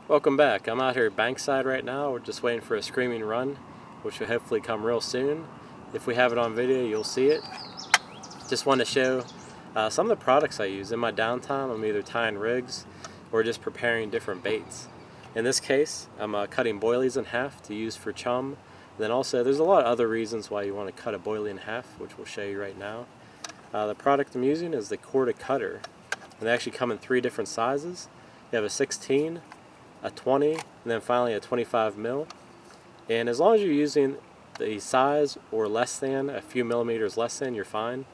Welcome back. I'm out here at Bankside right now. We're just waiting for a screaming run, which will hopefully come real soon. If we have it on video, you'll see it. Just want to show some of the products I use. In my downtime, I'm either tying rigs or just preparing different baits. In this case, I'm cutting boilies in half to use for chum. And then also, there's a lot of other reasons why you want to cut a boilie in half, which we'll show you right now. The product I'm using is the Korda Kutter. And they actually come in 3 different sizes. You have a 16, a 20, and then finally a 25 mil. And as long as you're using the size or less than, a few millimeters less than, you're fine.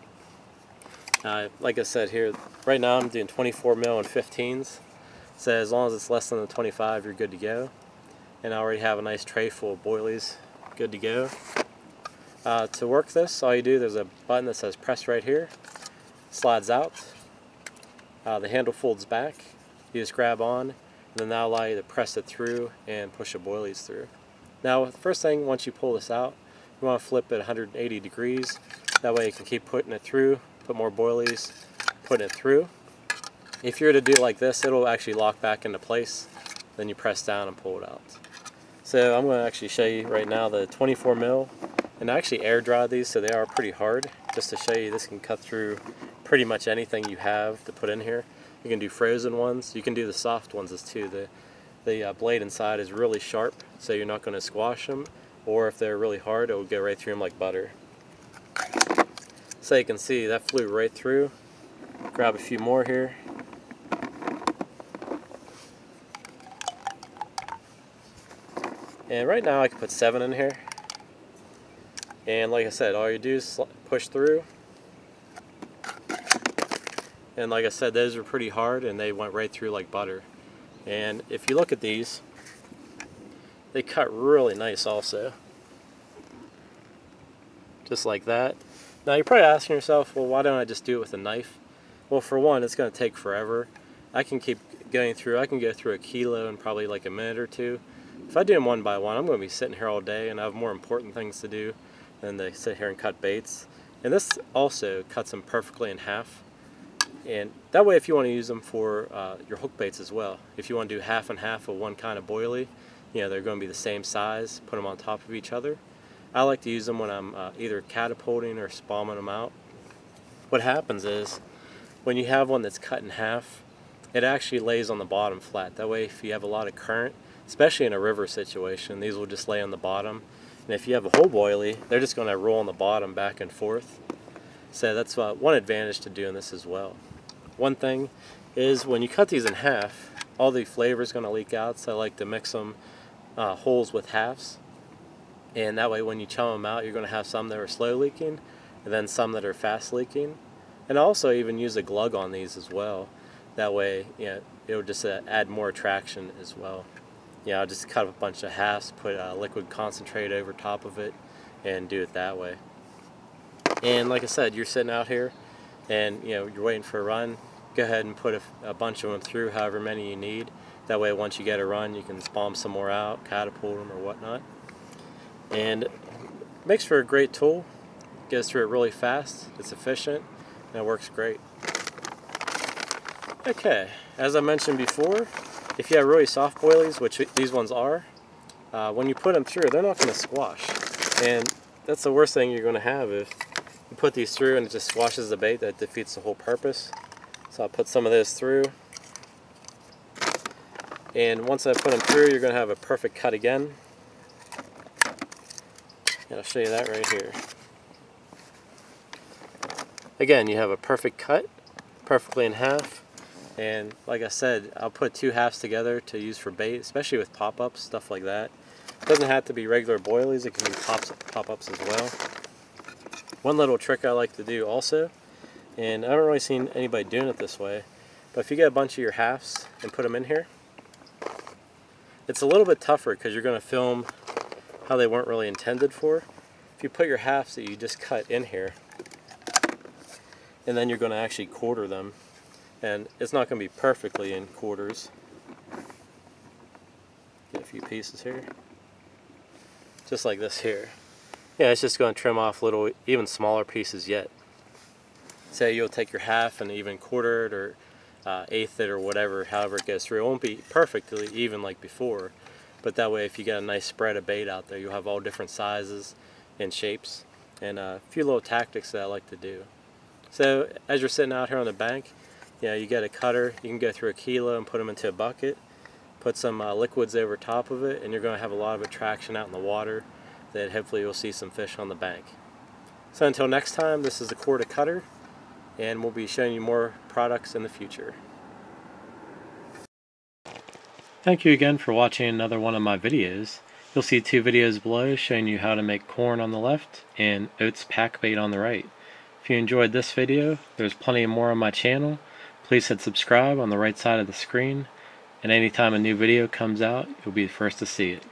Like I said here, right now I'm doing 24 mil and 15s. So as long as it's less than the 25, you're good to go. And I already have a nice tray full of boilies, good to go. To work this, all you do, there's a button that says press right here. Slides out. The handle folds back. You just grab on, and then that'll allow you to press it through and push the boilies through. Now, the first thing, once you pull this out, you want to flip it 180 degrees. That way you can keep putting it through, put more boilies, putting it through. If you were to do it like this, it'll actually lock back into place. Then you press down and pull it out. So I'm going to actually show you right now the 24 mil. And I actually air dry these, so they are pretty hard. Just to show you, this can cut through pretty much anything you have to put in here. You can do frozen ones. You can do the soft ones as too. The blade inside is really sharp, so you're not going to squash them. Or if they're really hard, it will go right through them like butter. So you can see that flew right through. Grab a few more here. And right now I can put 7 in here. And like I said, all you do is push through. And like I said, those are pretty hard and they went right through like butter. And if you look at these, they cut really nice also. Just like that. Now you're probably asking yourself, well, why don't I just do it with a knife? Well, for one, it's going to take forever. I can keep going through. I can go through a kilo in probably like a minute or two. If I do them one by one, I'm going to be sitting here all day and I have more important things to do than to sit here and cut baits. And this also cuts them perfectly in half. And that way, if you want to use them for your hook baits as well, if you want to do half and half of one kind of boilie, you know, they're going to be the same size, put them on top of each other. I like to use them when I'm either catapulting or spamming them out. What happens is, when you have one that's cut in half, it actually lays on the bottom flat. That way, if you have a lot of current, especially in a river situation, these will just lay on the bottom. And if you have a whole boilie, they're just going to roll on the bottom back and forth. So that's one advantage to doing this as well. One thing is when you cut these in half, all the flavor is going to leak out, so I like to mix them wholes with halves. And that way when you chum them out, you're going to have some that are slow leaking, and then some that are fast leaking. And I also even use a glug on these as well. That way, you know, it'll just add more attraction as well. Yeah, I'll just cut a bunch of halves, put liquid concentrate over top of it, and do it that way. And like I said, you're sitting out here, and you know you're waiting for a run. Go ahead and put a bunch of them through, however many you need. That way, once you get a run, you can spawn some more out, catapult them or whatnot. And it makes for a great tool. Goes through it really fast. It's efficient, and it works great. Okay, as I mentioned before, if you have really soft boilies, which these ones are, when you put them through, they're not going to squash. And that's the worst thing you're going to have if you put these through and it just squashes the bait. That defeats the whole purpose. So I'll put some of this through. And once I put them through, you're going to have a perfect cut again. And I'll show you that right here. Again, you have a perfect cut, perfectly in half. And like I said, I'll put 2 halves together to use for bait, especially with pop-ups, stuff like that. It doesn't have to be regular boilies, it can be pop-ups as well. One little trick I like to do also, and I haven't really seen anybody doing it this way, but if you get a bunch of your halves and put them in here, it's a little bit tougher because you're going to film how they weren't really intended for. If you put your halves that you just cut in here, and then you're going to actually quarter them, and it's not going to be perfectly in quarters. Get a few pieces here. Just like this here. Yeah, it's just going to trim off little, even smaller pieces yet. Say you'll take your half and even quarter it or eighth it or whatever, however it goes through. It won't be perfectly even like before, but that way if you get a nice spread of bait out there, you'll have all different sizes and shapes, and a few little tactics that I like to do. So as you're sitting out here on the bank, you get a cutter, you can go through a kilo and put them into a bucket, put some liquids over top of it, and you're going to have a lot of attraction out in the water that hopefully you'll see some fish on the bank. So until next time, this is the Korda Kutter, and we'll be showing you more products in the future. Thank you again for watching another one of my videos. You'll see 2 videos below showing you how to make corn on the left and oats pack bait on the right. If you enjoyed this video, there's plenty more on my channel. Please hit subscribe on the right side of the screen, and anytime a new video comes out, you'll be the first to see it.